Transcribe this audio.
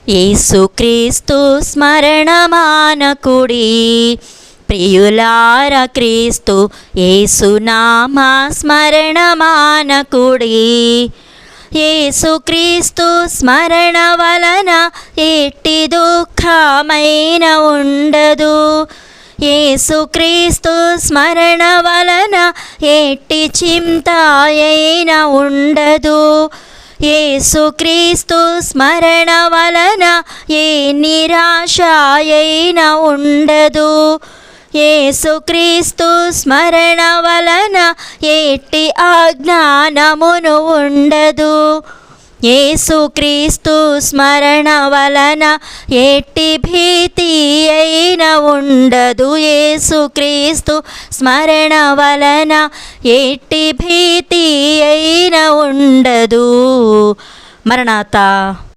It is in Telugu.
యేసుక్రీస్తు స్మరణ మానకుడి, ప్రియులార క్రీస్తు యేసునామ స్మరణ మానకుడి. యేసుక్రీస్తు స్మరణ వలన ఎట్టి దుఃఖమైన ఉండదు. యేసుక్రీస్తు స్మరణ వలన ఎట్టి చింత అయిన ఉండదు. యేసుక్రీస్తు స్మరణ వలన ఏ నిరాశ అయిన ఉండదు. యేసుక్రీస్తు స్మరణ వలన ఎట్టి అజ్ఞానమును ఉండదు. యేసుక్రీస్తు స్మరణ వలన ఎట్టి భీతి అయిన ఉండదు. యేసుక్రీస్తు స్మరణ వలన ఎట్టి భీతి అయిన ఉండదు. మరణాత.